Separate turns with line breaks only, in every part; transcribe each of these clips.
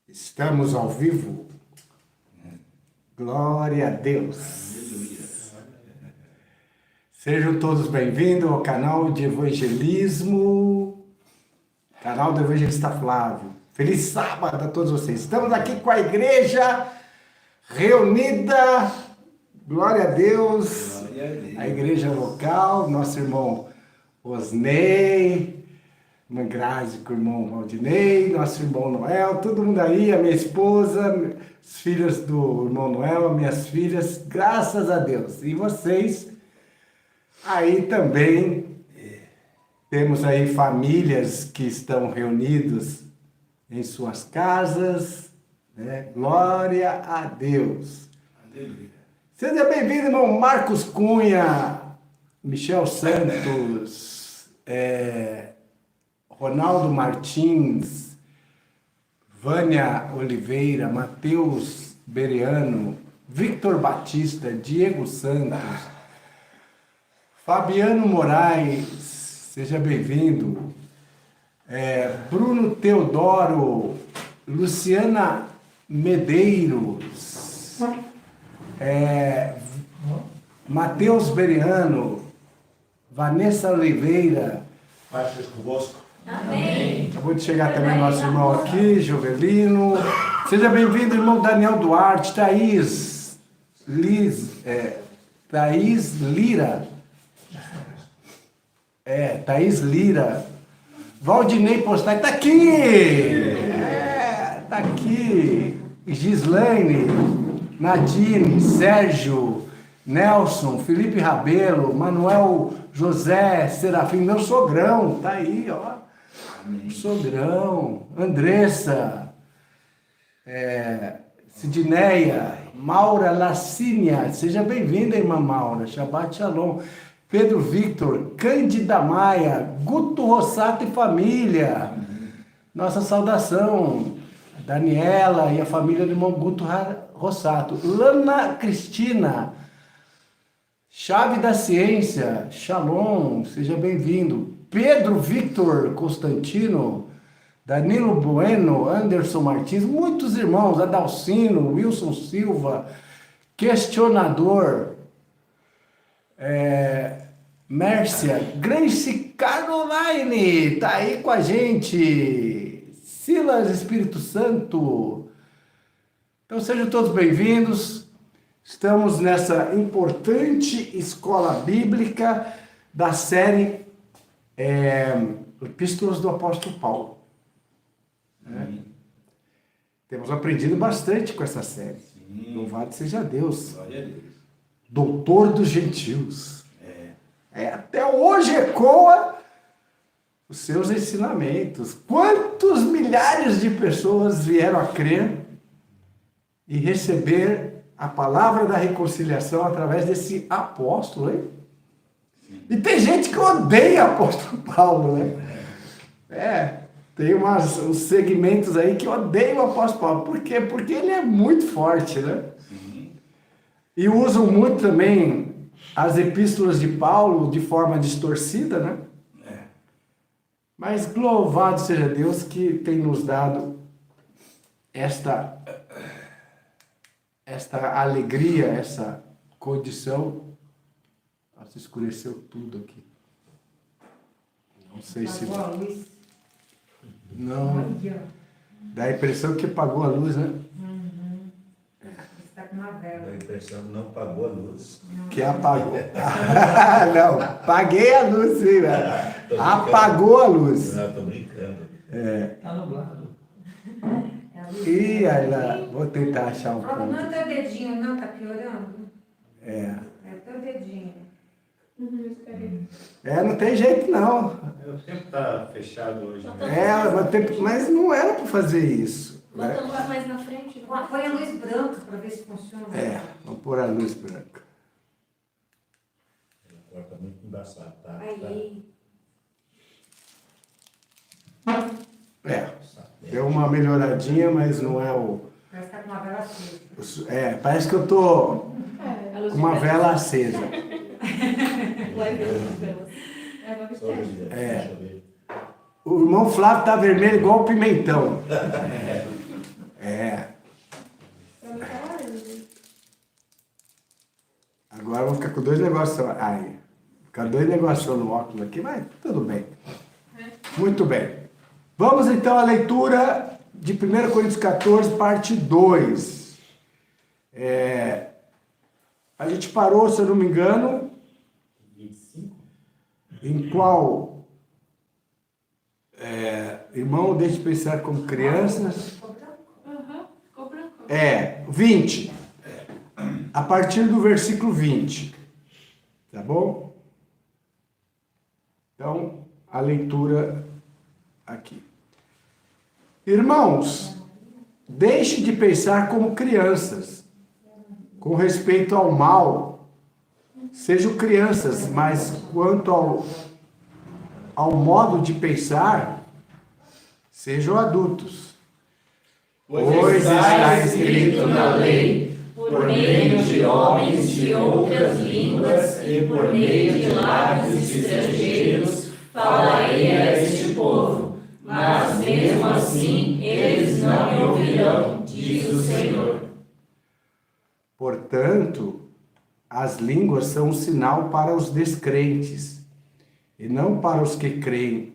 Estamos ao vivo. Glória a Deus. Sejam todos bem-vindos ao canal de evangelismo, canal do Evangelista Flávio. Feliz sábado a todos vocês. Estamos aqui com a igreja reunida. Glória a Deus. A igreja local, nosso irmão Osnei, irmã Grazi com o irmão Valdinei, nosso irmão Noel, todo mundo aí, a minha esposa, as filhas do irmão Noel, as minhas filhas, graças a Deus. E vocês, aí também, temos aí famílias que estão reunidas em suas casas, né? Glória a Deus. Aleluia. Seja bem-vindo, irmão Marcos Cunha, Michel Santos, Ronaldo Martins, Vânia Oliveira, Matheus Beriano, Victor Batista, Diego Santos, Fabiano Moraes, seja bem-vindo, Bruno Teodoro, Luciana Medeiros, Matheus Beriano, Vanessa Oliveira,
Paz seja convosco.
Amém.
Acabou de chegar também nosso irmão aqui, Jovelino. Seja bem-vindo, irmão Daniel Duarte, Thaís Lira. Thaís Lira. Valdinei Postai, tá aqui! Tá aqui. Gislaine, Nadine, Sérgio, Nelson, Felipe Rabelo, Manuel José Serafim, meu sogrão, tá aí, ó. Amém. Sogrão, Andressa, Sidneia, Maura Lacínia, seja bem-vinda, irmã Maura, Shabbat Shalom, Pedro Victor, Cândida Maia, Guto Rossato e família, nossa saudação, Daniela e a família do irmão Guto Rossato, Lana Cristina, Chave da Ciência, Shalom, seja bem-vindo. Pedro Victor Constantino, Danilo Bueno, Anderson Martins, muitos irmãos, Adalcino, Wilson Silva, Questionador, Mércia, Grace Caroline, tá aí com a gente, Silas Espírito Santo. Então sejam todos bem-vindos. Estamos nessa importante escola bíblica da série Epístolas do Apóstolo Paulo. Temos aprendido bastante com essa série. Sim. Louvado seja Deus.
Glória a Deus.
Doutor dos gentios. Até hoje ecoa os seus ensinamentos. Quantos milhares de pessoas vieram a crer e receber a palavra da reconciliação através desse apóstolo, hein? E tem gente que odeia o apóstolo Paulo, né? Tem uns segmentos aí que odeiam o apóstolo Paulo. Por quê? Porque ele é muito forte, né? Sim. E usam muito também as epístolas de Paulo de forma distorcida, né? Mas louvado seja Deus que tem nos dado esta alegria, essa condição. Nossa, escureceu tudo aqui. Não sei se...
Apagou a luz.
Não. Dá a impressão que apagou a luz, né?
Está com uma vela.
Dá a impressão que não apagou a luz.
Que apagou. Não, apaguei a luz, sim, né? Apagou a luz.
Não, tô brincando.
Tá nublado.
Ih, vou tentar achar um ponto.
Não é teu dedinho, não, tá piorando? É teu dedinho.
Não tem jeito, não.
O tempo tá fechado hoje, né?
Mas não era para fazer isso.
Bota um pouco mais na frente.
Põe a luz branca para ver se funciona.
Vamos pôr a luz branca.
Agora tá muito embaçado, tá?
Aí.
Deu uma melhoradinha, mas não é o...
Parece que tá com uma vela acesa.
Parece que eu tô com uma vela acesa. O irmão Flávio tá vermelho igual o pimentão. É.
Eu não tava lendo.
Agora eu vou ficar com dois negócios. Ai, ficar dois negócios no óculos aqui, mas tudo bem. Muito bem. Vamos então à leitura de 1 Coríntios 14, parte 2. A gente parou, se eu não me engano,
25?
em qual? Irmão, deixe de pensar como crianças.
Ficou branco.
20. A partir do versículo 20. Tá bom? Então, a leitura aqui. Irmãos, deixe de pensar como crianças, com respeito ao mal. Sejam crianças, mas quanto ao modo de pensar, sejam adultos. Pois está escrito na lei,
por meio de homens de outras línguas e por meio de lábios estrangeiros, falarei a este povo, mas mesmo assim eles não me ouvirão, diz o Senhor.
Portanto, as línguas são um sinal para os descrentes, e não para os que creem.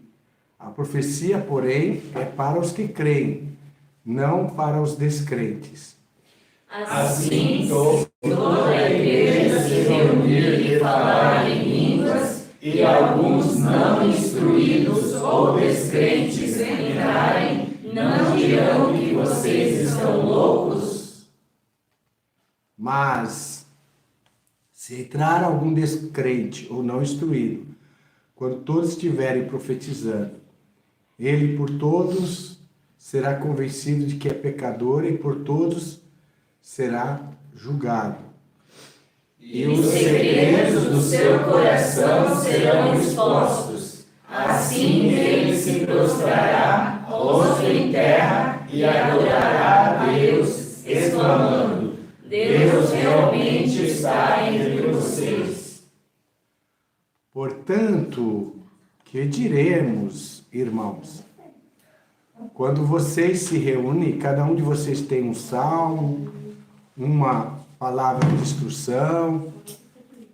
A profecia, porém, é para os que creem, não para os descrentes.
Assim, toda a igreja se reunir e falar em línguas, e alguns não instruídos ou descrentes entrarem, não dirão que vocês estão loucos?
Mas, se entrar algum descrente ou não instruído, quando todos estiverem profetizando, ele por todos será convencido de que é pecador e por todos será julgado.
E os segredos do seu coração serão expostos. Assim ele se prostrará, rosto em terra, e adorará a Deus, exclamando: Deus realmente está entre vocês.
Portanto, que diremos, irmãos? Quando vocês se reúnem, cada um de vocês tem um salmo, uma palavra de instrução,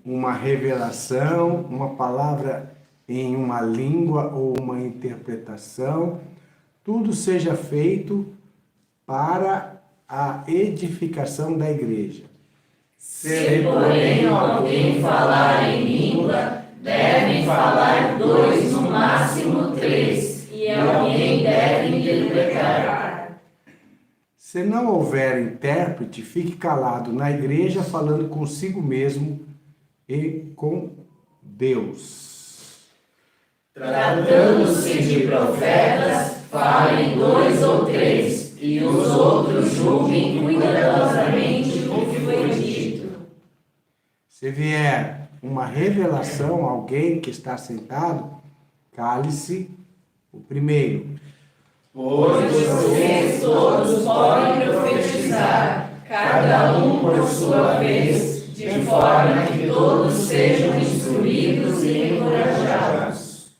uma revelação, uma palavra em uma língua ou uma interpretação. Tudo seja feito para a edificação da igreja.
Se, porém, alguém falar em língua, devem falar 2, no máximo 3, e alguém deve interpretar.
Se não houver intérprete, fique calado na igreja, falando consigo mesmo e com Deus.
Tratando-se de profetas, falem 2 ou 3, e os outros julguem cuidadosamente o que foi dito.
Se vier uma revelação a alguém que está sentado, cale-se o primeiro.
Pois vocês todos podem profetizar, cada um por sua vez, de forma que todos sejam instruídos e encorajados.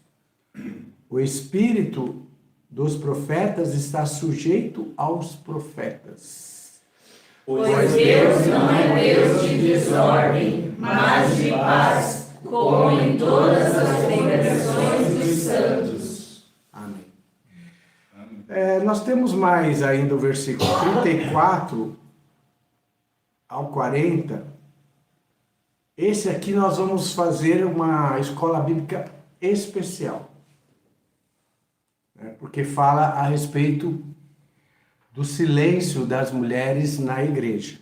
O espírito dos profetas está sujeito aos profetas.
Pois Deus não é Deus de desordem, mas de paz, como em todas as congregações dos santos.
Amém. Nós temos mais ainda o versículo 34 ao 40. Esse aqui nós vamos fazer uma escola bíblica especial, porque fala a respeito do silêncio das mulheres na igreja.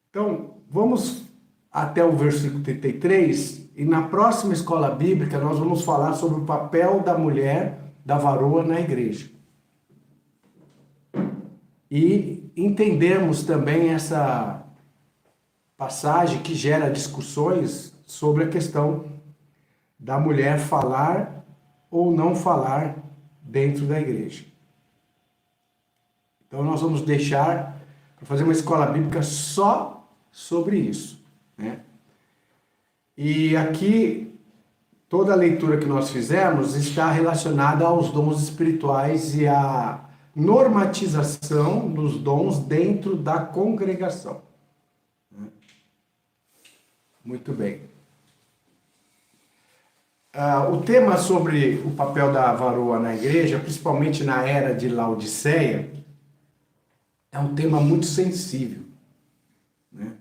Então, vamos até o versículo 33, e na próxima escola bíblica nós vamos falar sobre o papel da mulher, da varoa na igreja. E entendemos também essa passagem que gera discussões sobre a questão da mulher falar ou não falar dentro da igreja. Então nós vamos deixar para fazer uma escola bíblica só sobre isso, né? E aqui toda a leitura que nós fizemos está relacionada aos dons espirituais e normatização dos dons dentro da congregação. Muito bem. O tema sobre o papel da varoa na igreja, principalmente na era de Laodiceia, é um tema muito sensível, né?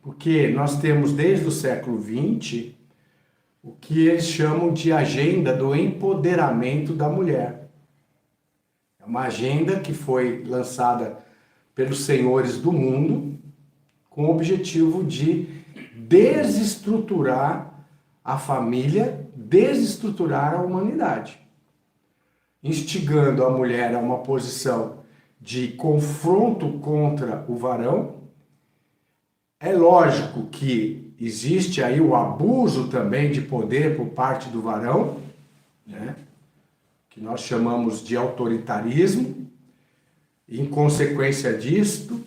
Porque nós temos desde o século XX o que eles chamam de agenda do empoderamento da mulher. É uma agenda que foi lançada pelos senhores do mundo com o objetivo de desestruturar a família, desestruturar a humanidade, instigando a mulher a uma posição de confronto contra o varão. É lógico que existe aí o abuso também de poder por parte do varão, né? Que nós chamamos de autoritarismo. Em consequência disto,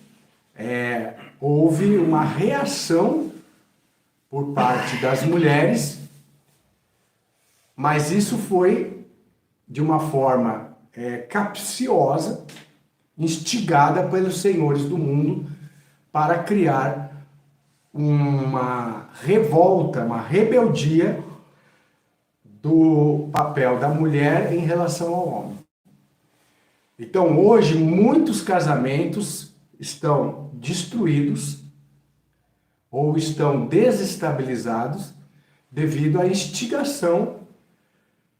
houve uma reação por parte das mulheres, mas isso foi de uma forma capciosa, instigada pelos senhores do mundo para criar uma revolta, uma rebeldia do papel da mulher em relação ao homem. Então, hoje, muitos casamentos estão destruídos ou estão desestabilizados devido à instigação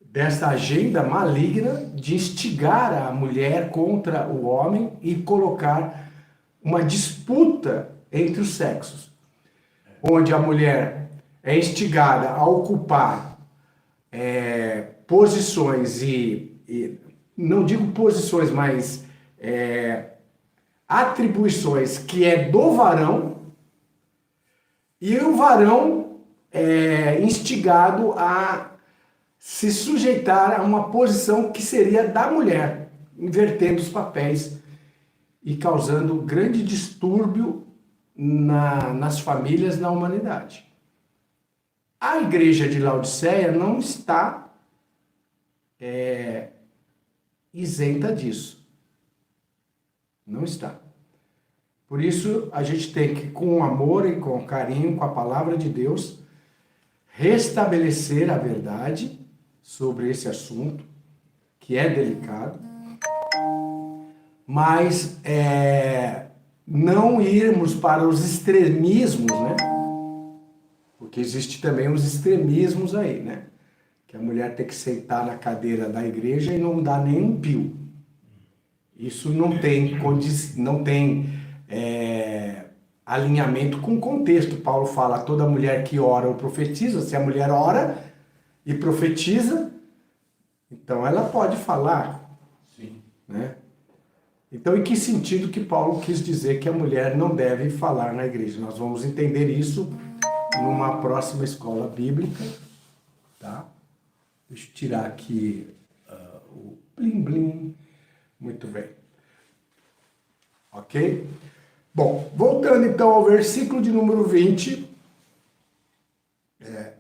dessa agenda maligna de instigar a mulher contra o homem e colocar uma disputa entre os sexos, onde a mulher é instigada a ocupar posições e não digo posições, mas atribuições que é do varão, e o varão é instigado a se sujeitar a uma posição que seria da mulher, invertendo os papéis e causando grande distúrbio nas famílias, na humanidade. A igreja de Laodiceia não está isenta disso. Não está. Por isso, a gente tem que, com amor e com carinho, com a palavra de Deus, restabelecer a verdade sobre esse assunto, que é delicado, mas não irmos para os extremismos, né? Porque existe também os extremismos aí, né? Que a mulher tem que sentar na cadeira da igreja e não dá nem um pio. Isso não tem alinhamento com o contexto. Paulo fala, toda mulher que ora ou profetiza, se a mulher ora e profetiza, então ela pode falar.
Sim.
Né? Então, em que sentido que Paulo quis dizer que a mulher não deve falar na igreja? Nós vamos entender isso numa próxima escola bíblica, tá? Deixa eu tirar aqui o blim blim. Muito bem. Ok? Bom, voltando então ao versículo de número 20.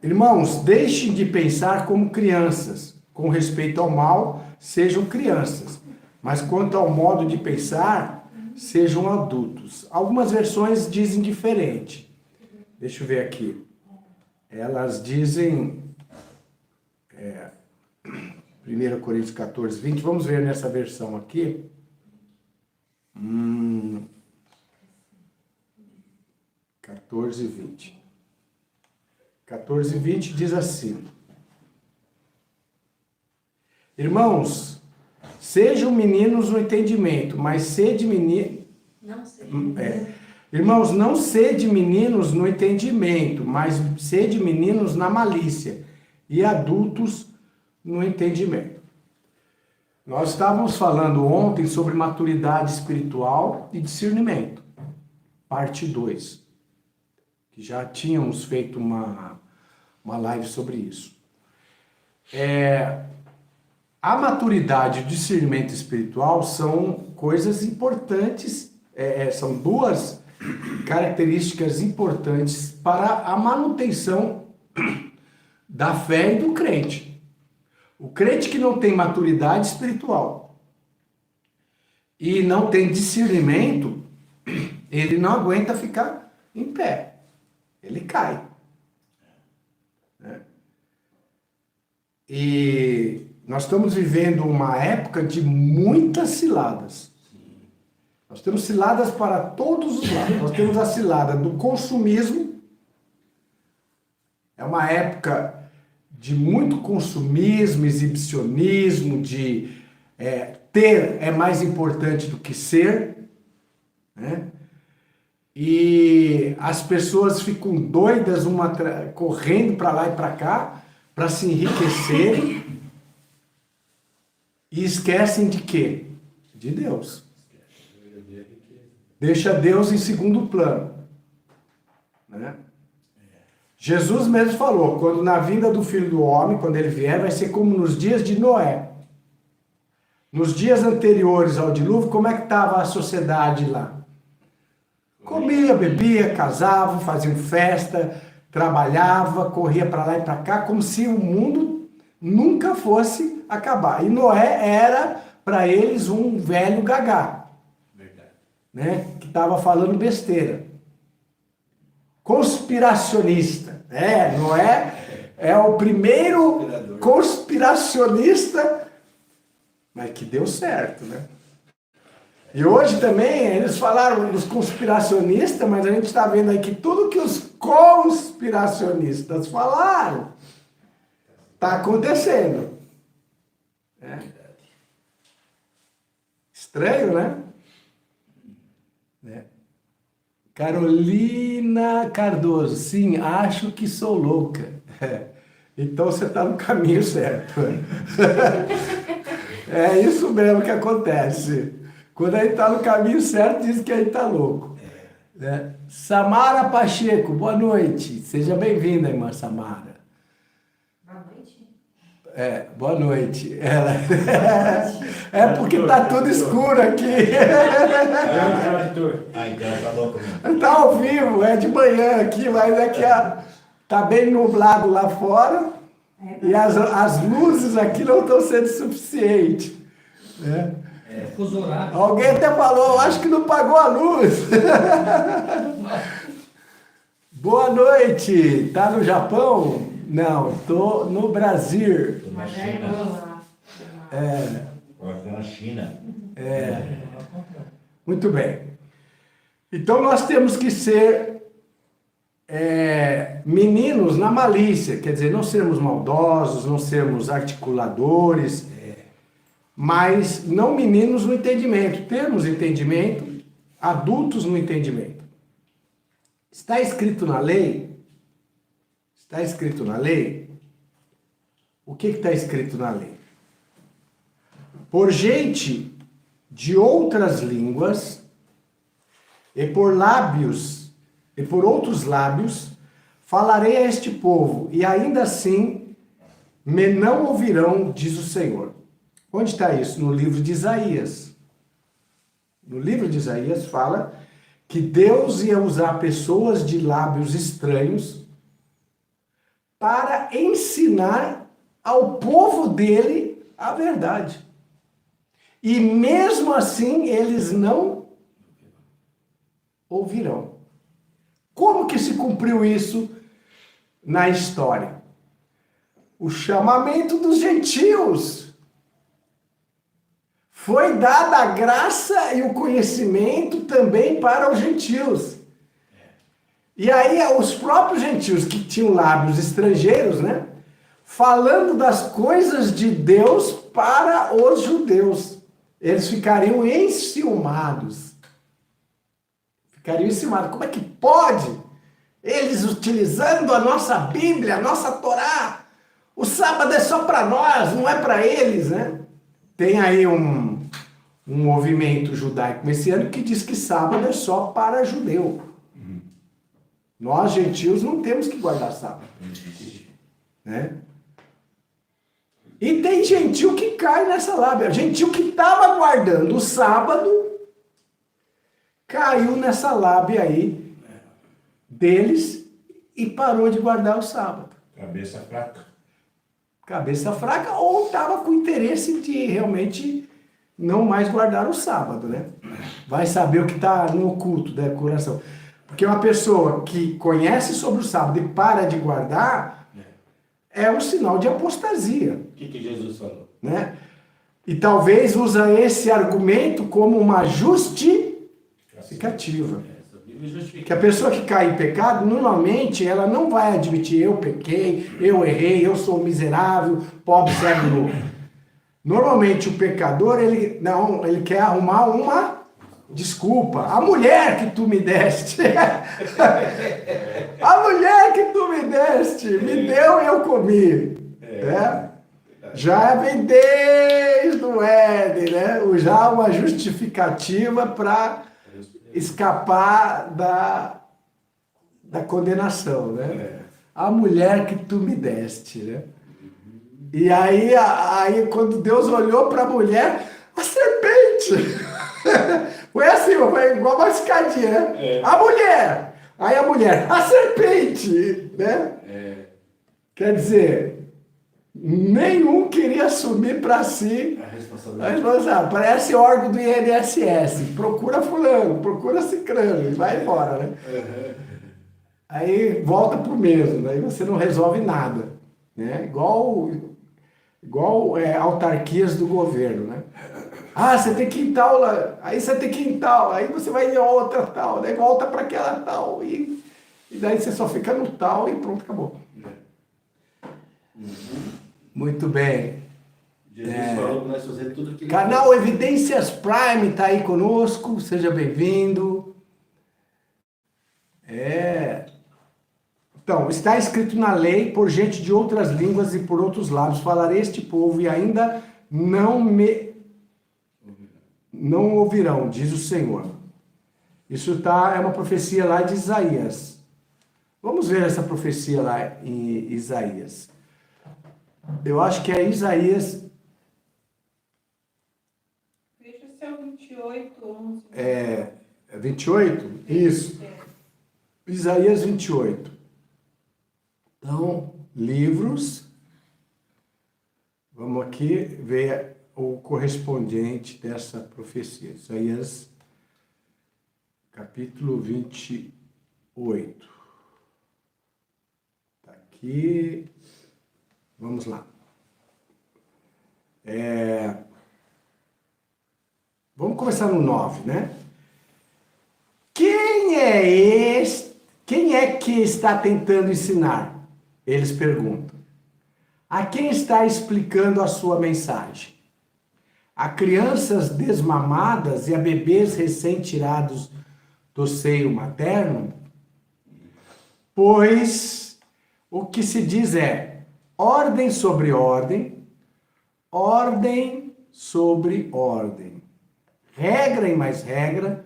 Irmãos, deixem de pensar como crianças. Com respeito ao mal, sejam crianças. Mas quanto ao modo de pensar, sejam adultos. Algumas versões dizem diferente. Deixa eu ver aqui. Elas dizem... 1 Coríntios 14, 20. Vamos ver nessa versão aqui. 14, 20. 14, 20 diz assim. Irmãos, sejam meninos no entendimento, mas sede meninos...
Não sei.
Irmãos, não sede meninos no entendimento, mas sede meninos na malícia, e adultos no entendimento. Nós estávamos falando ontem sobre maturidade espiritual e discernimento, parte 2, que já tínhamos feito uma live sobre isso. A maturidade e o discernimento espiritual são coisas importantes, são duas características importantes para a manutenção da fé e do crente. O crente que não tem maturidade espiritual e não tem discernimento, ele não aguenta ficar em pé. Ele cai. Né? E nós estamos vivendo uma época de muitas ciladas. Nós temos ciladas para todos os lados. Nós temos a cilada do consumismo. É uma época de muito consumismo, exibicionismo, de ter é mais importante do que ser. Né? E as pessoas ficam doidas, correndo para lá e para cá, para se enriquecerem. E esquecem de quê? De Deus. Deixa Deus em segundo plano. Né? Jesus mesmo falou, quando na vinda do Filho do Homem, quando ele vier, vai ser como nos dias de Noé. Nos dias anteriores ao dilúvio, como é que estava a sociedade lá? Comia, bebia, casava, fazia festa, trabalhava, corria para lá e para cá, como se o mundo nunca fosse acabar. E Noé era, para eles, um velho gagá. Verdade. Né? Que estava falando besteira. Conspiracionista. Noé é o primeiro conspiracionista, mas que deu certo, né? E hoje também, eles falaram dos conspiracionistas, mas a gente está vendo aí que tudo que os conspiracionistas falaram está acontecendo. Estranho, né? Carolina Cardoso, sim, acho que sou louca. Então você está no caminho certo. É isso mesmo que acontece. Quando a gente está no caminho certo, diz que a gente está louco. Samara Pacheco, boa noite. Seja bem-vinda, irmã Samara.
Boa noite.
Boa noite. Porque está tudo escuro aqui.
Então tá louco.
Está ao vivo, é de manhã aqui, mas é que está bem nublado lá fora e as luzes aqui não estão sendo suficientes. Né?
Fuso horário.
Alguém até falou, acho que não pagou a luz. Boa noite, tá no Japão? Não, tô no Brasil.
Tô na China. Na China.
Muito bem. Então nós temos que ser meninos na malícia, quer dizer, não sermos maldosos, não sermos articuladores, mas não meninos no entendimento, termos entendimento, adultos no entendimento. Está escrito na lei? Está escrito na lei? O que está escrito na lei? Por gente de outras línguas e por lábios e por outros lábios falarei a este povo, e ainda assim me não ouvirão, diz o Senhor. Onde está isso? No livro de Isaías. No livro de Isaías fala que Deus ia usar pessoas de lábios estranhos para ensinar ao povo dele a verdade. E mesmo assim eles não ouvirão. Como que se cumpriu isso na história? O chamamento dos gentios. Foi dada a graça e o conhecimento também para os gentios. E aí os próprios gentios que tinham lábios estrangeiros, né? Falando das coisas de Deus para os judeus. Eles ficariam enciumados. Ficariam enciumados. Como é que pode? Eles utilizando a nossa Bíblia, a nossa Torá. O sábado é só para nós, não é para eles, né? Tem aí um movimento judaico messiânico que diz que sábado é só para judeu. Nós, gentios, não temos que guardar sábado. Né? E tem gentil que cai nessa lábia. Gentil que estava guardando o sábado, caiu nessa lábia aí deles e parou de guardar o sábado.
Cabeça fraca.
cabeça fraca ou estava com interesse de realmente não mais guardar o sábado, né? Vai saber o que está no oculto do coração. Porque uma pessoa que conhece sobre o sábado e para de guardar é um sinal de apostasia.
O que Jesus falou?
Né? E talvez usa esse argumento como uma justificativa. Que a pessoa que cai em pecado, normalmente ela não vai admitir: eu pequei, eu errei, eu sou miserável, pobre, cego e louco. Normalmente o pecador, ele quer arrumar uma desculpa. A mulher que tu me deste, a mulher que tu me deste, me deu e eu comi. Já vem desde o Éden, né? Já uma justificativa para escapar da condenação, né? A mulher que tu me deste, né? E aí quando Deus olhou para a mulher, a serpente, foi assim, foi igual uma escadinha, né? A mulher, aí a mulher, a serpente, né? Quer dizer, nenhum queria assumir para si a responsabilidade. Parece órgão do INSS. Procura fulano, procura cicrano e vai embora, né? Aí volta pro mesmo, daí você não resolve nada, né? Igual autarquias do governo, né? Ah, você tem que ir em tal, aí você tem que ir em tal, aí você vai em outra tal, daí volta para aquela tal, e daí você só fica no tal e pronto, acabou. Muito bem.
Jesus falou que nós fazemos tudo aquilo.
Canal Evidências Prime está aí conosco, seja bem-vindo. Então, está escrito na lei: por gente de outras línguas e por outros lábios falarei este povo, e ainda não ouvirão, diz o Senhor. Isso é uma profecia lá de Isaías. Vamos ver essa profecia lá em Isaías. Eu acho que é Isaías.
Deixa ser o 28, 11.
28? Isso. Isaías 28. Então, livros. Vamos aqui ver o correspondente dessa profecia. Isaías, capítulo 28. Está aqui. Vamos lá. Vamos começar no 9, né? Quem é que está tentando ensinar? Eles perguntam. A quem está explicando a sua mensagem? A crianças desmamadas e a bebês recém-tirados do seio materno? Pois o que se diz é: ordem sobre ordem, ordem sobre ordem, regra e mais regra,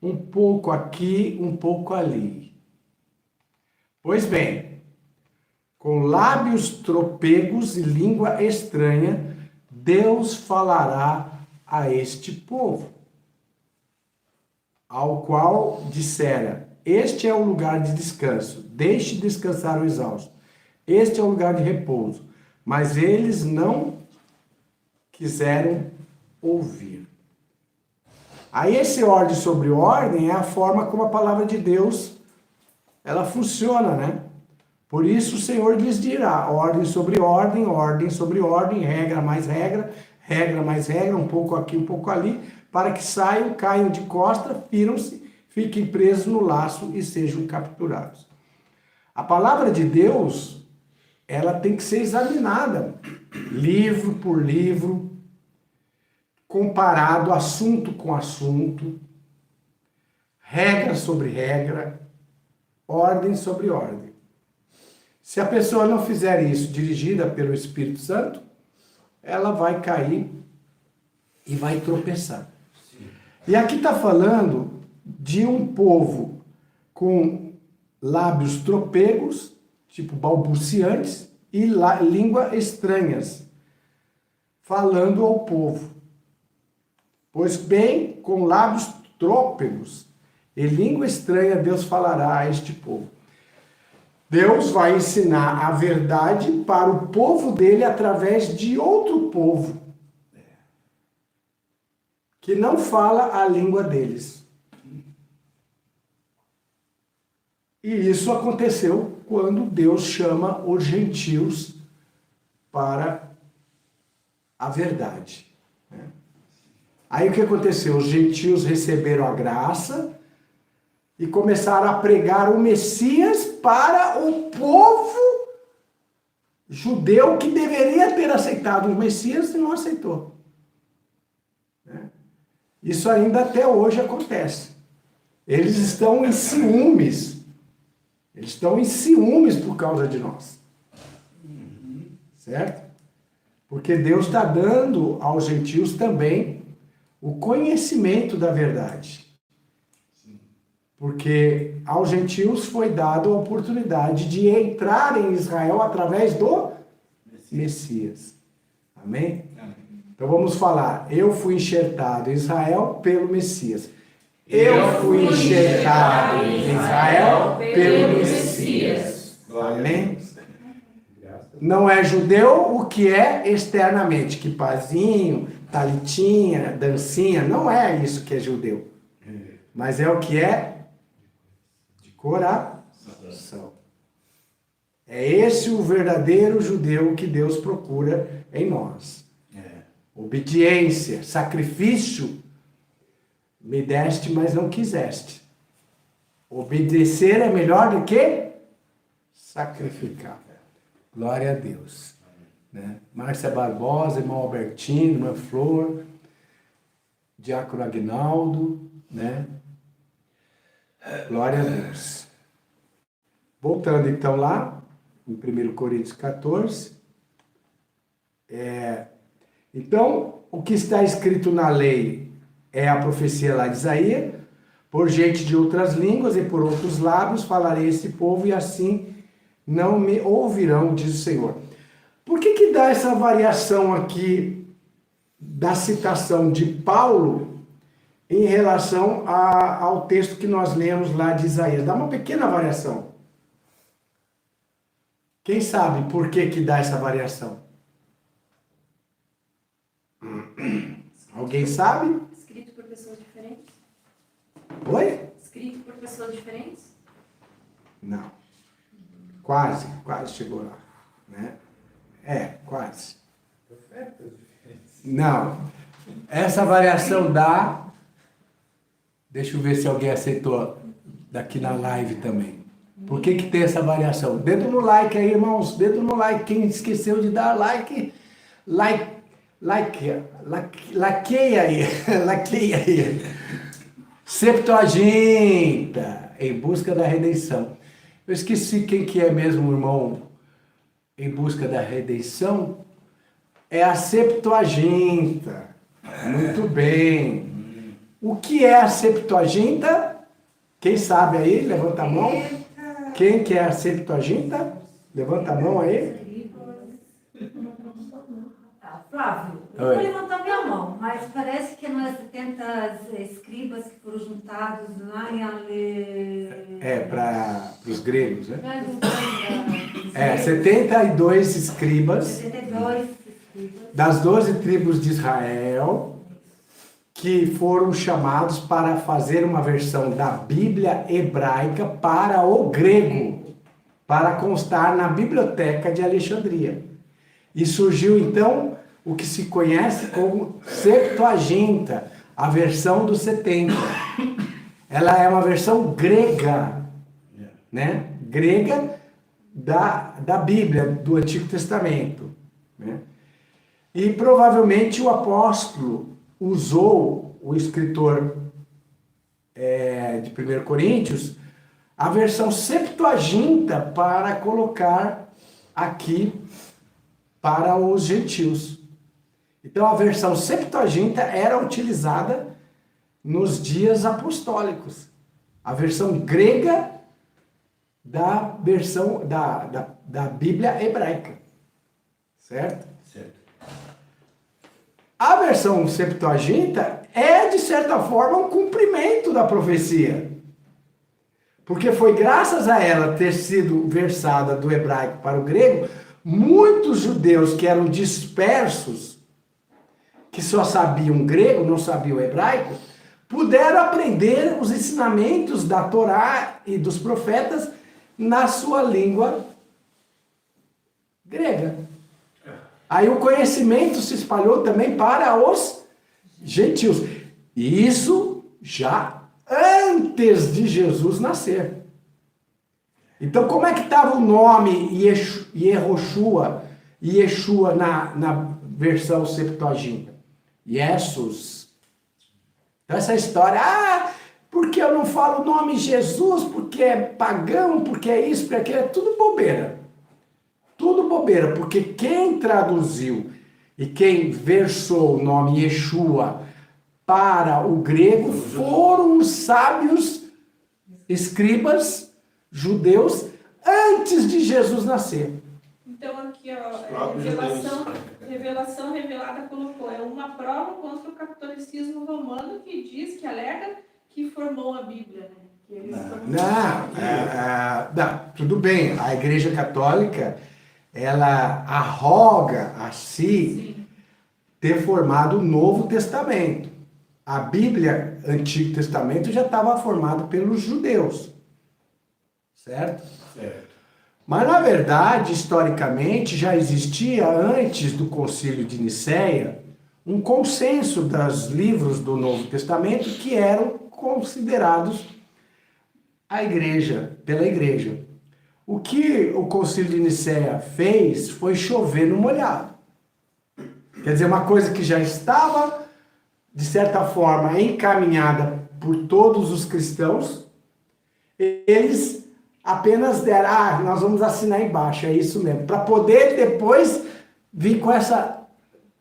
um pouco aqui, um pouco ali. Pois bem, com lábios tropegos e língua estranha, Deus falará a este povo, ao qual dissera: este é o lugar de descanso, deixe descansar o exausto. Este é o lugar de repouso. Mas eles não quiseram ouvir. Aí esse ordem sobre ordem é a forma como a palavra de Deus ela funciona, né? Por isso o Senhor lhes dirá: ordem sobre ordem, regra mais regra, regra mais regra, um pouco aqui, um pouco ali, para que saiam, caiam de costa, firam-se, fiquem presos no laço e sejam capturados. A palavra de Deus, ela tem que ser examinada, livro por livro, comparado assunto com assunto, regra sobre regra, ordem sobre ordem. Se a pessoa não fizer isso dirigida pelo Espírito Santo, ela vai cair e vai tropeçar. E aqui está falando de um povo com lábios tropegos, tipo balbuciantes, e língua estranhas, falando ao povo. Pois bem, com lábios trôpegos e língua estranha, Deus falará a este povo. Deus vai ensinar a verdade para o povo dele através de outro povo que não fala a língua deles. E isso aconteceu quando Deus chama os gentios para a verdade. Aí o que aconteceu? Os gentios receberam a graça e começaram a pregar o Messias para o povo judeu que deveria ter aceitado o Messias e não aceitou. Isso ainda até hoje acontece. Eles estão em ciúmes. Eles estão em ciúmes por causa de nós. Certo? Porque Deus está dando aos gentios também o conhecimento da verdade. Porque aos gentios foi dada a oportunidade de entrar em Israel através do Messias. Amém? Então vamos falar. Eu fui enxertado em Israel pelo Messias. Eu fui enxertado em Israel pelo Messias. Amém? Não é judeu o que é externamente. Quipazinho, talitinha, dancinha. Não é isso que é judeu. Mas é o que é de coração. É esse o verdadeiro judeu que Deus procura em nós. Obediência, sacrifício. Me deste, mas não quiseste. Obedecer é melhor do que sacrificar. Glória a Deus. Né? Márcia Barbosa, irmão Albertino, irmã Flor, diácono Aguinaldo, né? Glória a Deus. Voltando então lá, em 1 Coríntios 14. Então, o que está escrito na lei é a profecia lá de Isaías: por gente de outras línguas e por outros lábios falarei a esse povo e assim não me ouvirão, diz o Senhor. Por que dá essa variação aqui da citação de Paulo em relação ao texto que nós lemos lá de Isaías? Dá uma pequena variação. Quem sabe por que dá essa variação? Alguém sabe?
Escrito por pessoas diferentes?
Oi?
Escrito por pessoas diferentes?
Não. Quase chegou lá. Né? Quase. Não. Essa variação dá... Deixa eu ver se alguém aceitou daqui na live também. Por que tem essa variação? Dedo no like aí, irmãos. Dedo no like. Quem esqueceu de dar like, laqueia aí. Laqueia aí. Septuaginta, em busca da redenção. Eu esqueci quem que é mesmo, irmão, em busca da redenção. É a Septuaginta. Muito bem. O que é a Septuaginta? Quem sabe aí? Levanta a mão. Quem que é a Septuaginta? Levanta a mão aí.
Flávio, eu vou levantar minha mão, mas parece que nós 70 escribas que foram juntados lá em
para os gregos, né? 72 escribas.
72 escribas.
Das 12 tribos de Israel, que foram chamados para fazer uma versão da Bíblia hebraica para o grego, para constar na biblioteca de Alexandria. E surgiu então o que se conhece como Septuaginta, a versão dos 70. Ela é uma versão grega, né? Grega da Bíblia, do Antigo Testamento. Né? E provavelmente o apóstolo usou, o escritor de 1 Coríntios, a versão Septuaginta para colocar aqui para os gentios. Então a versão Septuaginta era utilizada nos dias apostólicos. A versão grega da versão da Bíblia hebraica. Certo?
Certo.
A versão Septuaginta é, de certa forma, um cumprimento da profecia. Porque foi graças a ela ter sido versada do hebraico para o grego, muitos judeus que eram dispersos, que só sabiam grego, não sabiam hebraico, puderam aprender os ensinamentos da Torá e dos profetas na sua língua grega. Aí o conhecimento se espalhou também para os gentios. E isso já antes de Jesus nascer. Então como é que estava o nome Yeshua na versão Septuaginta? Jesus. Então essa história, porque eu não falo o nome Jesus, porque é pagão, porque é isso, porque é aquilo, é tudo bobeira. Tudo bobeira, porque quem traduziu e quem versou o nome Yeshua para o grego foram os sábios escribas judeus antes de Jesus nascer.
Então aqui, ó, revelação revelada colocou, é uma prova contra o catolicismo romano que diz, que alerta que formou a Bíblia, né? Que eles
Não, tudo bem, a Igreja Católica, ela arroga a si ter formado o Novo Testamento. A Bíblia, Antigo Testamento, já estava formado pelos judeus. Certo?
Certo.
Mas, na verdade, historicamente, já existia, antes do Concílio de Nicéia, um consenso dos livros do Novo Testamento que eram considerados a igreja, pela igreja. O que o Concílio de Nicéia fez foi chover no molhado. Quer dizer, uma coisa que já estava, de certa forma, encaminhada por todos os cristãos, eles apenas deram, nós vamos assinar embaixo, é isso mesmo, para poder depois vir com essa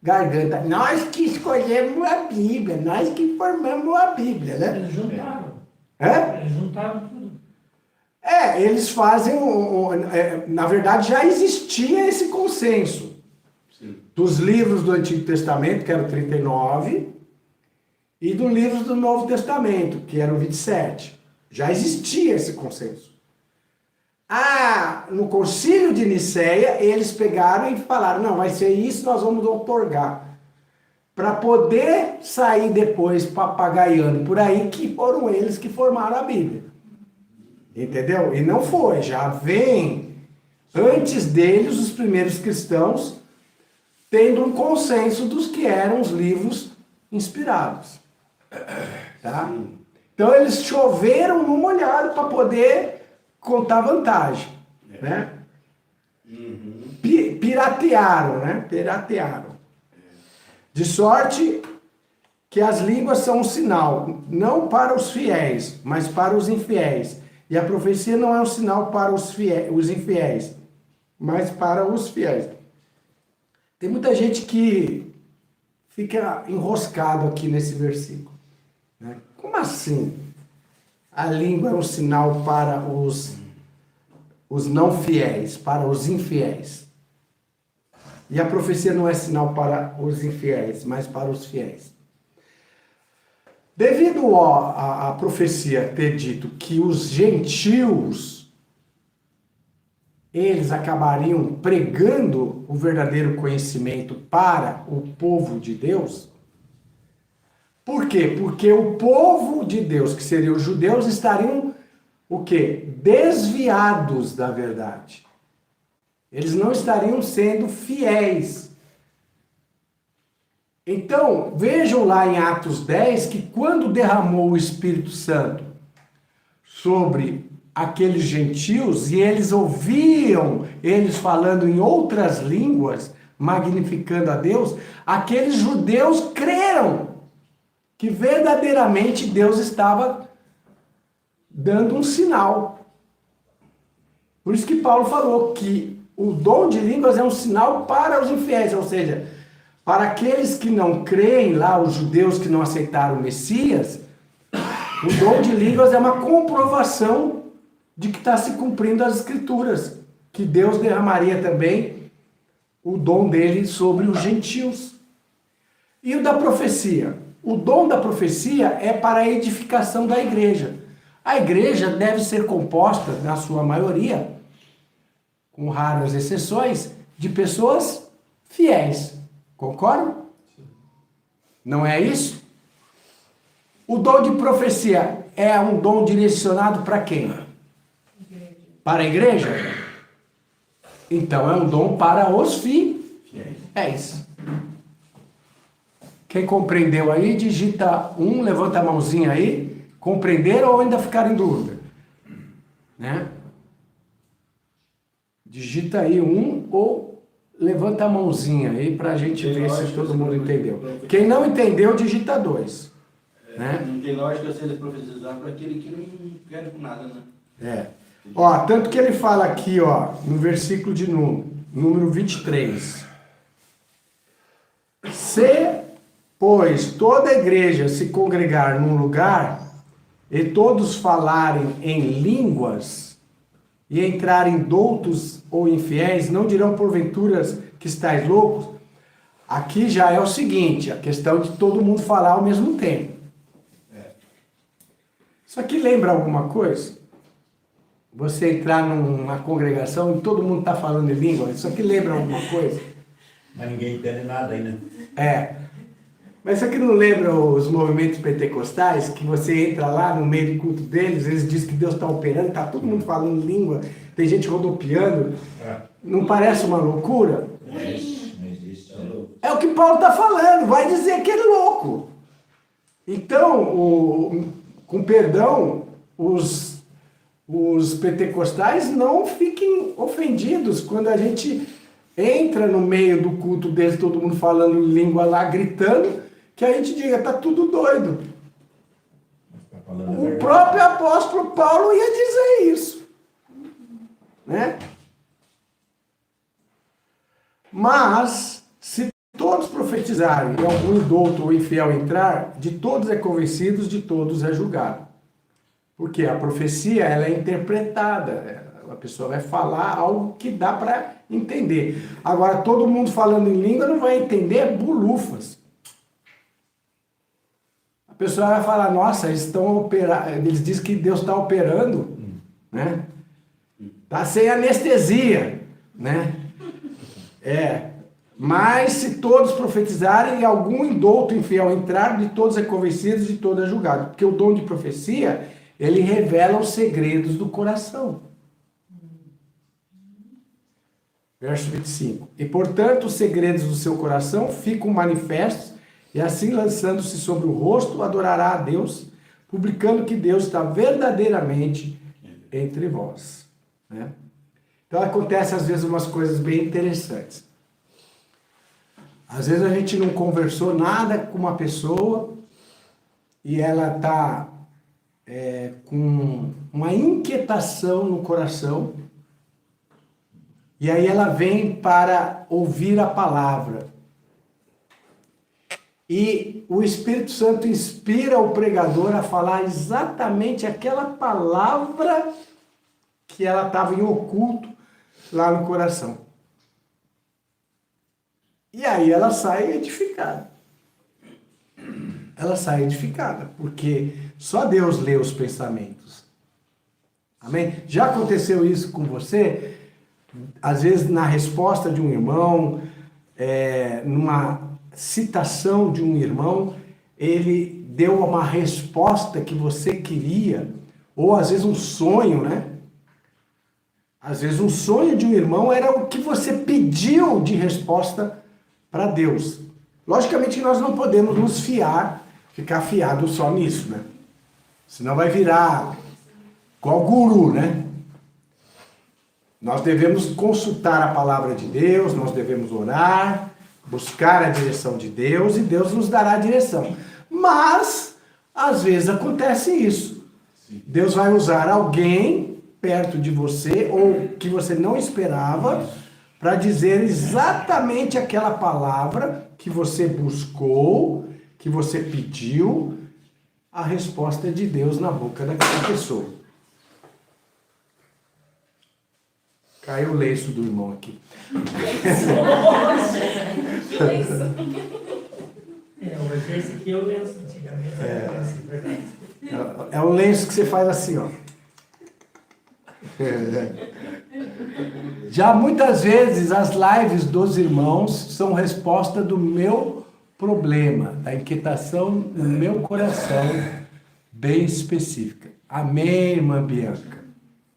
garganta. Nós que escolhemos a Bíblia, nós que formamos a Bíblia, né?
Eles juntaram.
Eles
juntaram tudo.
Eles fazem, na verdade já existia esse consenso.
Sim.
Dos livros do Antigo Testamento, que eram 39, e dos livros do Novo Testamento, que eram 27. Já existia esse consenso. No Concílio de Nicéia, eles pegaram e falaram, não, vai ser isso, nós vamos otorgar. Para poder sair depois papagaiando por aí, que foram eles que formaram a Bíblia. Entendeu? E não foi, já vem, antes deles, os primeiros cristãos, tendo um consenso dos que eram os livros inspirados. Tá? Então eles choveram no molhado para poder contar vantagem. Né? Piratearam, né? Piratearam. De sorte que as línguas são um sinal, não para os fiéis, mas para os infiéis. E a profecia não é um sinal para os infiéis, mas para os fiéis. Tem muita gente que fica enroscado aqui nesse versículo. Né? Como assim? A língua é um sinal para os não fiéis, para os infiéis. E a profecia não é sinal para os infiéis, mas para os fiéis. Devido a profecia ter dito que os gentios, eles acabariam pregando o verdadeiro conhecimento para o povo de Deus. Por quê? Porque o povo de Deus, que seriam os judeus, estariam o quê? Desviados da verdade. Eles não estariam sendo fiéis. Então, vejam lá em Atos 10 que quando derramou o Espírito Santo sobre aqueles gentios e eles ouviam eles falando em outras línguas, magnificando a Deus, aqueles judeus creram que verdadeiramente Deus estava dando um sinal. Por isso que Paulo falou que o dom de línguas é um sinal para os infiéis, ou seja, para aqueles que não creem lá, os judeus que não aceitaram o Messias, o dom de línguas é uma comprovação de que está se cumprindo as Escrituras, que Deus derramaria também o dom dele sobre os gentios. E o da profecia? O dom da profecia é para a edificação da igreja. A igreja deve ser composta, na sua maioria, com raras exceções, de pessoas fiéis. Concordam? Não é isso? O dom de profecia é um dom direcionado para quem? Para a igreja? Então é um dom para os fiéis. Quem compreendeu aí, digita 1, levanta a mãozinha aí. Compreenderam ou ainda ficaram em dúvida? Né? Digita aí 1 ou levanta a mãozinha aí para a gente ver se todo mundo entendeu. Quem não entendeu, digita 2. Né?
Não tem lógica se ele profetizar para aquele que não quer com nada, né?
Ó, tanto que ele fala aqui, ó, no versículo de número 23. Se, pois, toda a igreja se congregar num lugar e todos falarem em línguas e entrarem doutos ou infiéis, não dirão porventuras que estáis loucos? Aqui já é o seguinte, a questão de todo mundo falar ao mesmo tempo. Isso aqui lembra alguma coisa? Você entrar numa congregação e todo mundo está falando em língua, isso aqui lembra alguma coisa?
Mas ninguém entende nada ainda.
Mas isso aqui não lembra os movimentos pentecostais, que você entra lá no meio do culto deles, eles dizem que Deus está operando, está todo mundo falando língua, tem gente rodopiando. Não parece uma loucura?
Não existe.
É o que Paulo está falando, vai dizer que ele é louco. Então, com perdão, os pentecostais não fiquem ofendidos quando a gente entra no meio do culto deles, todo mundo falando língua lá, gritando, que a gente diga, tá tudo doido. O próprio apóstolo Paulo ia dizer isso. Né? Mas, se todos profetizarem e algum indouto ou infiel entrar, de todos é convencido, de todos é julgado. Porque a profecia, ela é interpretada. A pessoa vai falar algo que dá para entender. Agora, todo mundo falando em língua não vai entender bulufas. A pessoa vai falar, nossa, eles estão operando, eles dizem que Deus está operando, né? Está sem anestesia, né? Mas se todos profetizarem e algum indouto infiel entrar, de todos é convencido, de todos é julgado. Porque o dom de profecia, ele revela os segredos do coração. Verso 25. E, portanto, os segredos do seu coração ficam manifestos, e assim, lançando-se sobre o rosto, adorará a Deus, publicando que Deus está verdadeiramente entre vós. Né? Então, acontece, às vezes, umas coisas bem interessantes. Às vezes, a gente não conversou nada com uma pessoa, e ela está com uma inquietação no coração, e aí ela vem para ouvir a palavra. E o Espírito Santo inspira o pregador a falar exatamente aquela palavra que ela estava em oculto lá no coração. E aí ela sai edificada. Ela sai edificada, porque só Deus lê os pensamentos. Amém? Já aconteceu isso com você? Às vezes, na resposta de um irmão, numa citação de um irmão, ele deu uma resposta que você queria, ou às vezes um sonho, né? Às vezes um sonho de um irmão era o que você pediu de resposta para Deus. Logicamente que nós não podemos nos ficar fiados só nisso, né? Senão vai virar igual guru, né? Nós devemos consultar a palavra de Deus, nós devemos orar, buscar a direção de Deus e Deus nos dará a direção. Mas, às vezes acontece isso. Deus vai usar alguém perto de você ou que você não esperava para dizer exatamente aquela palavra que você buscou, que você pediu, a resposta de Deus na boca daquela pessoa. Caiu o lenço do irmão aqui.
Mas esse aqui eu lenço antigamente. Verdade.
É o lenço que você faz assim, ó. Já muitas vezes as lives dos irmãos são resposta do meu problema, da inquietação no meu coração, bem específica. Amém, irmã Bianca?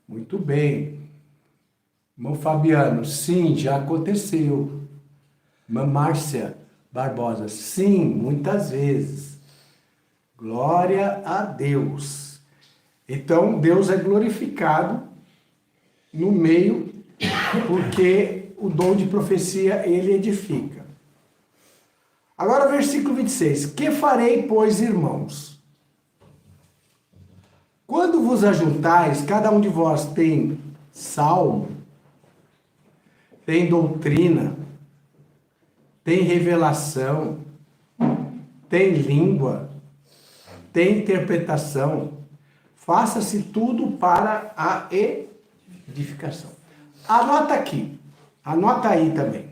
Muito bem. Irmão Fabiano, sim, já aconteceu. Irmã Márcia Barbosa, sim, muitas vezes. Glória a Deus. Então, Deus é glorificado no meio, porque o dom de profecia, ele edifica. Agora, versículo 26. Que farei, pois, irmãos? Quando vos ajuntais, cada um de vós tem salmo, tem doutrina, tem revelação, tem língua, tem interpretação. Faça-se tudo para a edificação. Anota aqui. Anota aí também.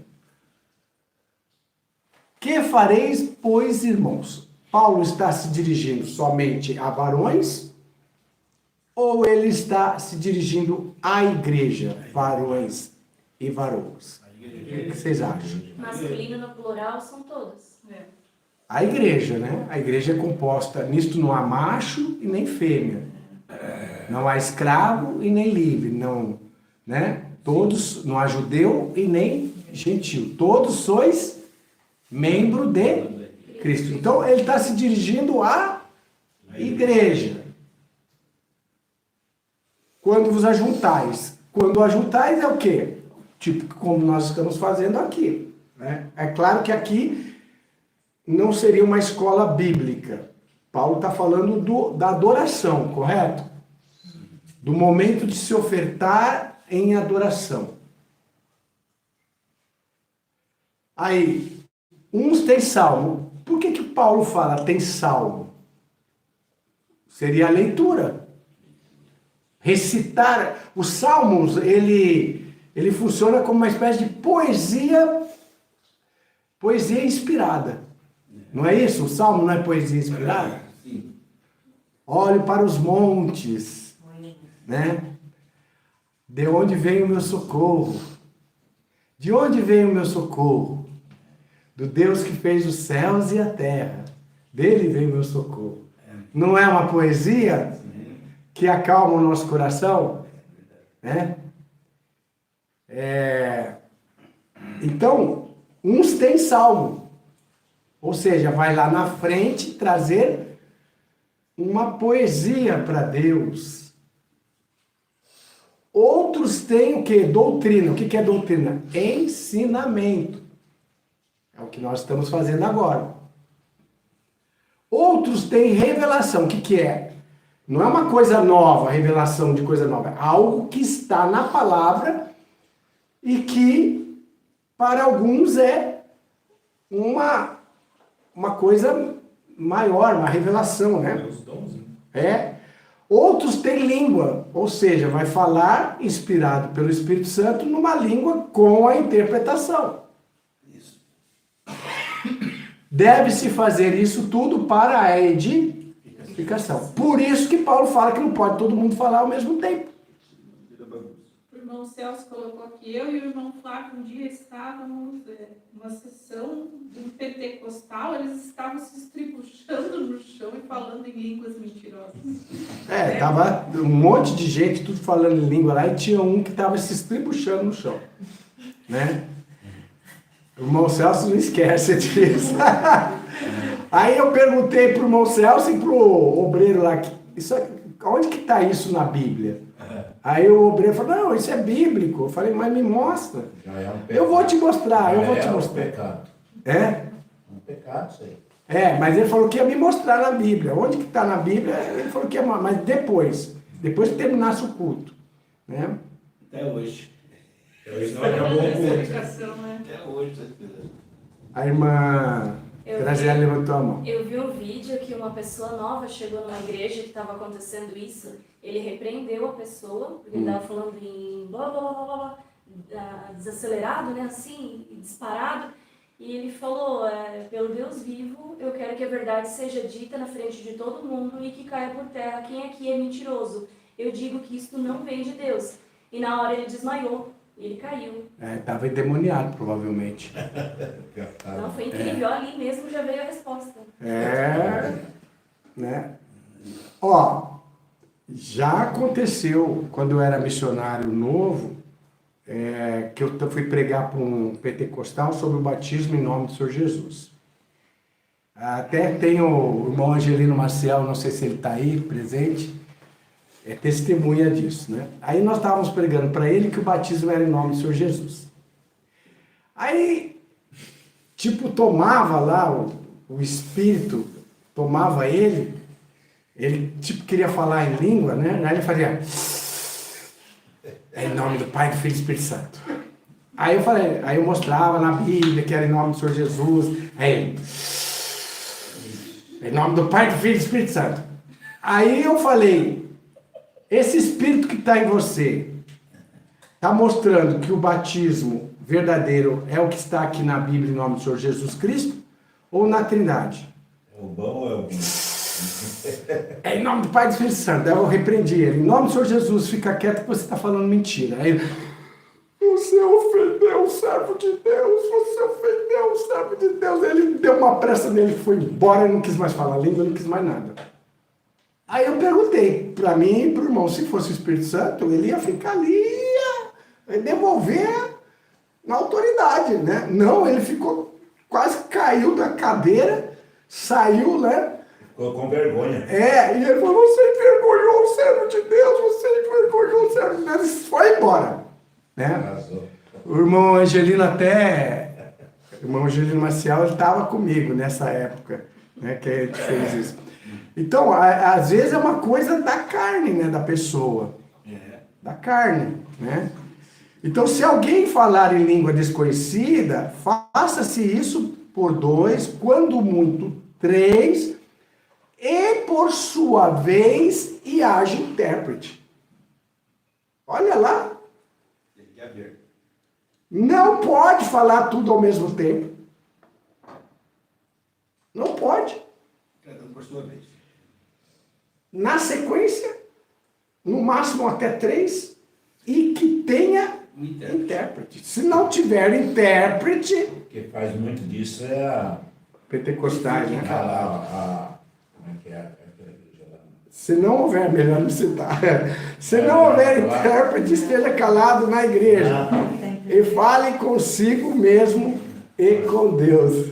Que fareis, pois, irmãos? Paulo está se dirigindo somente a varões? Ou ele está se dirigindo à igreja, varões e varoas? O que vocês acham?
Masculino no plural são todos.
A igreja, né? A igreja é composta, nisto não há macho e nem fêmea. Não há escravo e nem livre. Não, né? Todos, não há judeu e nem gentil. Todos sois membro de Cristo. Então, ele está se dirigindo à igreja. Quando vos ajuntais. Quando ajuntais é o quê? Tipo, como nós estamos fazendo aqui. Né? É claro que aqui não seria uma escola bíblica. Paulo está falando da adoração, correto? Do momento de se ofertar em adoração. Aí, uns têm salmo. Por que Paulo fala tem salmo? Seria a leitura. Recitar. Os salmos, ele funciona como uma espécie de poesia inspirada. Não é isso? O salmo não é poesia inspirada?
Sim.
Olhe para os montes, né? De onde vem o meu socorro? De onde vem o meu socorro? Do Deus que fez os céus e a terra. Dele vem o meu socorro. Não é uma poesia que acalma o nosso coração? Né? Então, uns têm salmo. Ou seja, vai lá na frente trazer uma poesia para Deus. Outros têm o quê? Doutrina. O que é doutrina? Ensinamento. É o que nós estamos fazendo agora. Outros têm revelação. O que é? Não é uma coisa nova, revelação de coisa nova. É algo que está na palavra e que, para alguns, é uma coisa maior, uma revelação, né?
Os dons, né?
É. Outros têm língua, ou seja, vai falar, inspirado pelo Espírito Santo, numa língua com a interpretação.
Isso.
Deve-se fazer isso tudo para a edificação. Por isso que Paulo fala que não pode todo mundo falar ao mesmo tempo.
O irmão Celso colocou aqui, eu e o irmão Flávio um dia estávamos numa sessão do pentecostal, eles estavam se estribuchando no chão e falando em línguas mentirosas.
Tava um monte de gente, tudo falando em língua lá, e tinha um que estava se estribuchando no chão. Né? O irmão Celso não esquece disso. Aí eu perguntei pro irmão Celso e pro obreiro lá, onde que está isso na Bíblia? Aí o obreiro falou, não, isso é bíblico. Eu falei, mas me mostra.
Já é um pecado.
Eu vou te mostrar, eu vou te
É um
mostrar.
pecado.
É?
É um pecado isso aí.
Mas ele falou que ia me mostrar na Bíblia. Onde que está na Bíblia? Ele falou que ia, mas depois que terminasse o culto. Né?
Até hoje.
Hoje não acabou o culto.
Explicação, né?
Até hoje, tá esperando.
A irmã Graziela levantou a mão.
Eu vi um vídeo que uma pessoa nova chegou numa igreja que estava acontecendo isso. Ele repreendeu a pessoa, porque ele estava falando em blá blá blá blá blá, desacelerado, né, assim, disparado. E ele falou, pelo Deus vivo, eu quero que a verdade seja dita na frente de todo mundo e que caia por terra quem aqui é mentiroso. Eu digo que isto não vem de Deus. E na hora ele desmaiou, e ele caiu.
Estava endemoniado, provavelmente.
Não, foi incrível, ali mesmo já veio a resposta.
Né? Ó, já aconteceu, quando eu era missionário novo, que eu fui pregar para um pentecostal sobre o batismo em nome do Senhor Jesus. Até tem o irmão Angelino Maciel, não sei se ele está aí, presente, testemunha disso, né? Aí nós estávamos pregando para ele que o batismo era em nome do Senhor Jesus. Aí, tipo, tomava lá, o Espírito tomava ele tipo queria falar em língua, né? Aí ele fazia... em nome do Pai, do Filho e do Espírito Santo. Aí eu mostrava na Bíblia que era em nome do Senhor Jesus. Aí ele, em nome do Pai, do Filho e do Espírito Santo. Aí eu falei, esse Espírito que está em você está mostrando que o batismo verdadeiro é o que está aqui na Bíblia em nome do Senhor Jesus Cristo ou na Trindade?
É o bom ou é o bom?
É em nome do Pai e do Espírito Santo. Aí eu repreendi ele. Em nome do Senhor Jesus, fica quieto que você está falando mentira. Aí ele, você ofendeu o servo de Deus, você ofendeu o servo de Deus. Ele deu uma pressa nele, foi embora, não quis mais falar língua, não quis mais nada. Aí eu perguntei para mim e para o irmão, se fosse o Espírito Santo, ele ia ficar ali, ia devolver na autoridade, né? Não, ele ficou, quase caiu da cadeira, saiu, né?
Ficou com vergonha.
E ele falou, você envergonhou o servo de Deus, você envergonhou o servo de Deus, e foi embora, né?
Arrasou.
O irmão Angelino o irmão Angelino Maciel, ele estava comigo nessa época, né, que a gente fez isso. Então, às vezes é uma coisa da carne, né, da pessoa, da carne, né? Então, se alguém falar em língua desconhecida, faça-se isso por 2, quando muito 3, e por sua vez, e haja intérprete. Olha lá. Não pode falar tudo ao mesmo tempo. Não pode.
Cada um por sua vez.
Na sequência, no máximo até 3, e que tenha intérprete. Se não tiver intérprete...
O que faz muito disso é a...
Pentecostais, né?
Como é que é aquela igreja lá?
Se não houver, melhor não citar. Se não houver intérprete, esteja calado na igreja. E fale consigo mesmo e com Deus.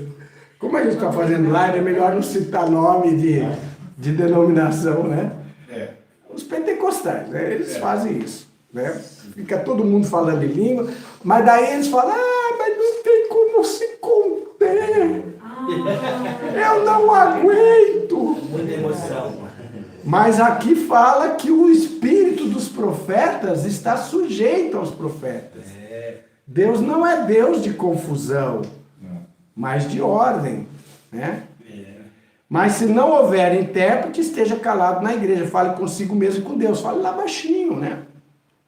Como a gente está fazendo live, é melhor não citar nome de denominação, né? Os pentecostais, né? Eles fazem isso, né? Fica todo mundo falando em língua, mas daí eles falam, mas não tem como se conter. Eu não aguento.
Muita emoção.
Mas aqui fala que o espírito dos profetas está sujeito aos profetas. Deus não é Deus de confusão, mas de ordem, né? Mas se não houver intérprete, esteja calado na igreja, fale consigo mesmo e com Deus, fale lá baixinho, né?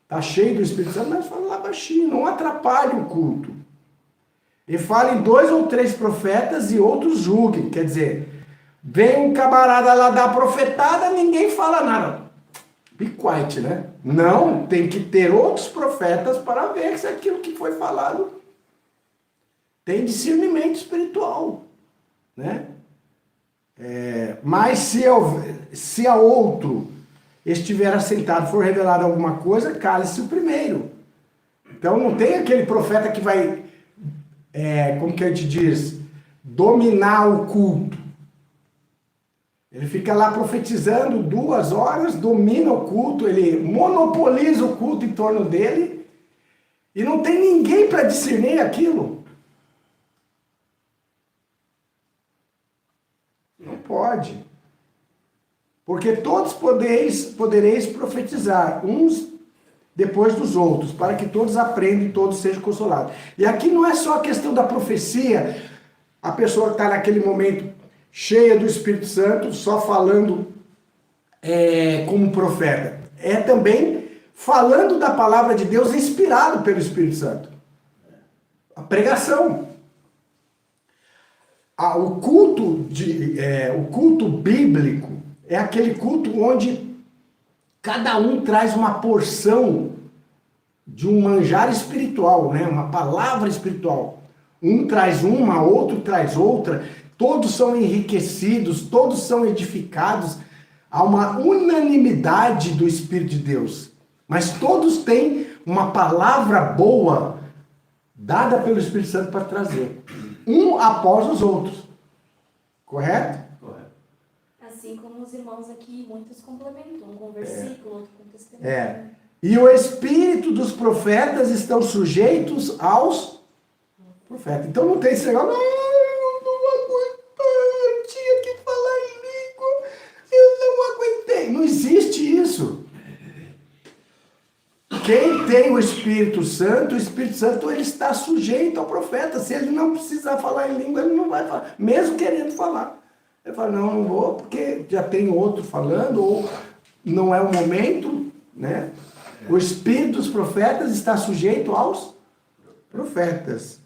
Está cheio do Espírito Santo, mas fale lá baixinho, não atrapalhe o culto. E falem 2 ou 3 profetas e outros julguem, quer dizer, vem um camarada lá dar profetada, ninguém fala nada. Be quiet, né? Não, tem que ter outros profetas para ver se aquilo que foi falado tem discernimento espiritual, né? Mas se a outro estiver assentado, for revelado alguma coisa, cale-se o primeiro. Então não tem aquele profeta que vai, como que a gente diz, dominar o culto. Ele fica lá profetizando 2 horas, domina o culto, ele monopoliza o culto em torno dele e não tem ninguém para discernir aquilo. Não pode. Porque todos podereis profetizar, uns depois dos outros, para que todos aprendam e todos sejam consolados. E aqui não é só a questão da profecia, a pessoa está naquele momento cheia do Espírito Santo, só falando como profeta. É também falando da palavra de Deus inspirado pelo Espírito Santo. A pregação. o culto bíblico é aquele culto onde cada um traz uma porção de um manjar espiritual, né? Uma palavra espiritual. Um traz uma, outro traz outra, todos são enriquecidos, todos são edificados. Há uma unanimidade do Espírito de Deus, mas todos têm uma palavra boa dada pelo Espírito Santo para trazer, um após os outros. Correto?
Correto.
Assim como os irmãos aqui, muitos complementam, um com versículo, outro com testemunho.
E o espírito dos profetas estão sujeitos aos profetas. Então não tem esse negócio, eu não aguentei, eu tinha que falar em língua, eu não aguentei. Não existe isso. Quem tem o Espírito Santo ele está sujeito ao profeta. Se ele não precisar falar em língua, ele não vai falar, mesmo querendo falar. Ele fala, não vou, porque já tem outro falando, ou não é o momento, né? O Espírito dos profetas está sujeito aos profetas.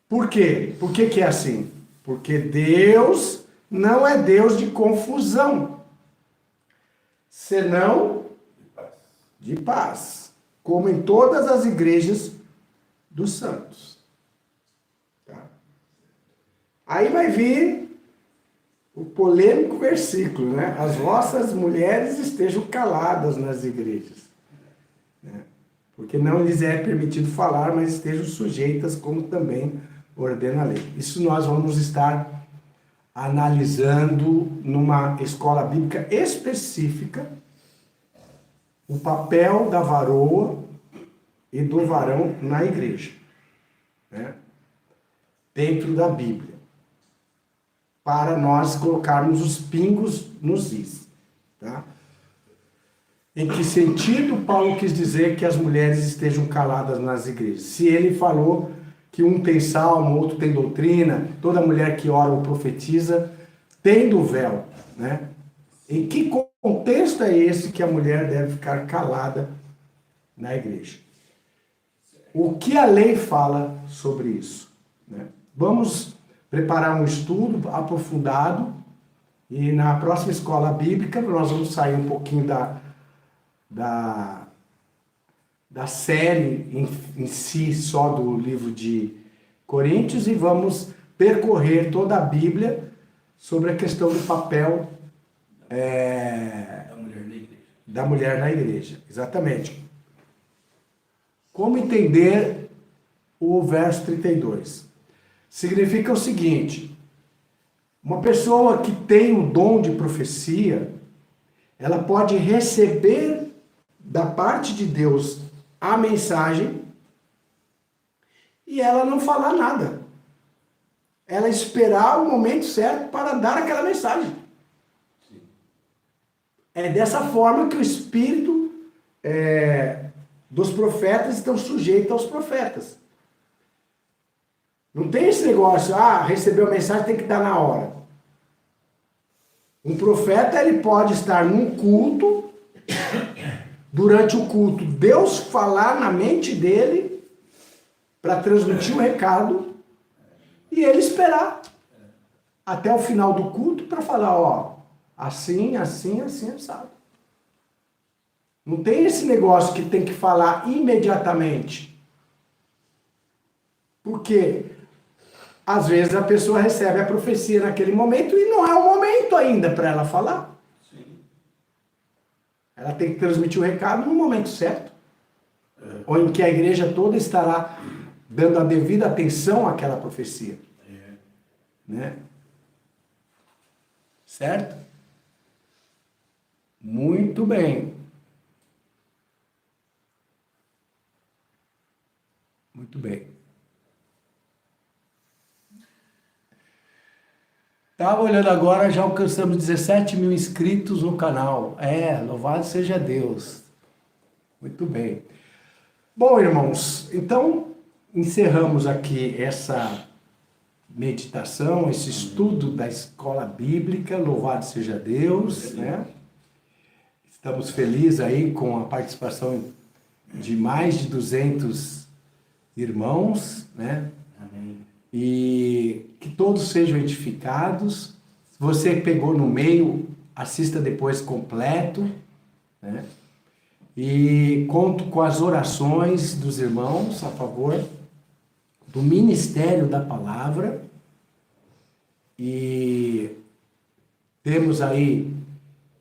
Por quê? Por que é assim? Porque Deus não é Deus de confusão, senão de paz, como em todas as igrejas dos santos. Tá? Aí vai vir o polêmico versículo, né? As vossas mulheres estejam caladas nas igrejas, né? Porque não lhes é permitido falar, mas estejam sujeitas, como também ordena a lei. Isso nós vamos estar analisando numa escola bíblica específica, o papel da varoa e do varão na igreja, né? Dentro da Bíblia, para nós colocarmos os pingos nos is, tá? Em que sentido Paulo quis dizer que as mulheres estejam caladas nas igrejas? Se ele falou que um tem salmo, outro tem doutrina, toda mulher que ora ou profetiza tem do véu, né? Em que contexto é esse que a mulher deve ficar calada na igreja? O que a lei fala sobre isso, né? Vamos preparar um estudo aprofundado e na próxima escola bíblica nós vamos sair um pouquinho da série em si, só do livro de Coríntios, e vamos percorrer toda a Bíblia sobre a questão do papel da mulher na igreja. Exatamente. Como entender o verso 32? Significa o seguinte: uma pessoa que tem o dom de profecia, ela pode receber da parte de Deus a mensagem e ela não falar nada. Ela esperar o momento certo para dar aquela mensagem. É dessa forma que o espírito dos profetas estão sujeitos aos profetas. Não tem esse negócio, recebeu a mensagem, tem que dar na hora. Um profeta, ele pode estar num culto, durante o culto, Deus falar na mente dele para transmitir o recado e ele esperar até o final do culto para falar, assim, assim, assim, sabe? Não tem esse negócio que tem que falar imediatamente. Porque às vezes a pessoa recebe a profecia naquele momento e não é o momento ainda para ela falar. Ela tem que transmitir o recado no momento certo. Ou em que a igreja toda estará dando a devida atenção àquela profecia. Né? Certo? Muito bem. Muito bem. Estava olhando agora, já alcançamos 17 mil inscritos no canal. Louvado seja Deus. Muito bem. Bom, irmãos, então encerramos aqui essa meditação, esse estudo da escola bíblica. Louvado seja Deus, né? Estamos felizes aí com a participação de mais de 200 irmãos, né?
Amém.
e que todos sejam edificados. Se você pegou no meio, assista depois completo, né? E conto com as orações dos irmãos a favor do ministério da palavra. E temos aí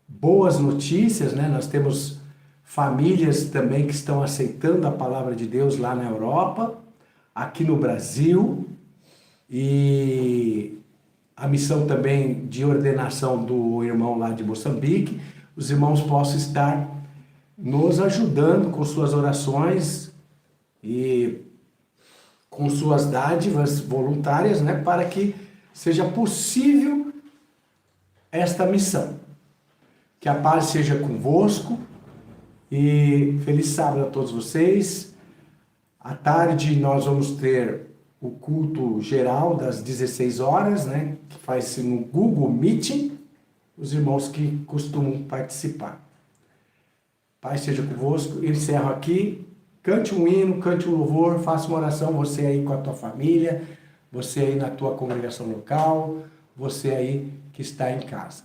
boas notícias, né? Nós temos famílias também que estão aceitando a palavra de Deus lá na Europa, aqui no Brasil, e a missão também de ordenação do irmão lá de Moçambique. Os irmãos possam estar nos ajudando com suas orações e com suas dádivas voluntárias, né, para que seja possível esta missão. Que a paz seja convosco e feliz sábado a todos vocês. À tarde nós vamos ter o culto geral das 16 horas, né, que faz-se no Google Meeting, os irmãos que costumam participar. Paz seja convosco. Eu encerro aqui. Cante um hino, cante um louvor, faça uma oração, você aí com a tua família, você aí na tua congregação local, você aí que está em casa.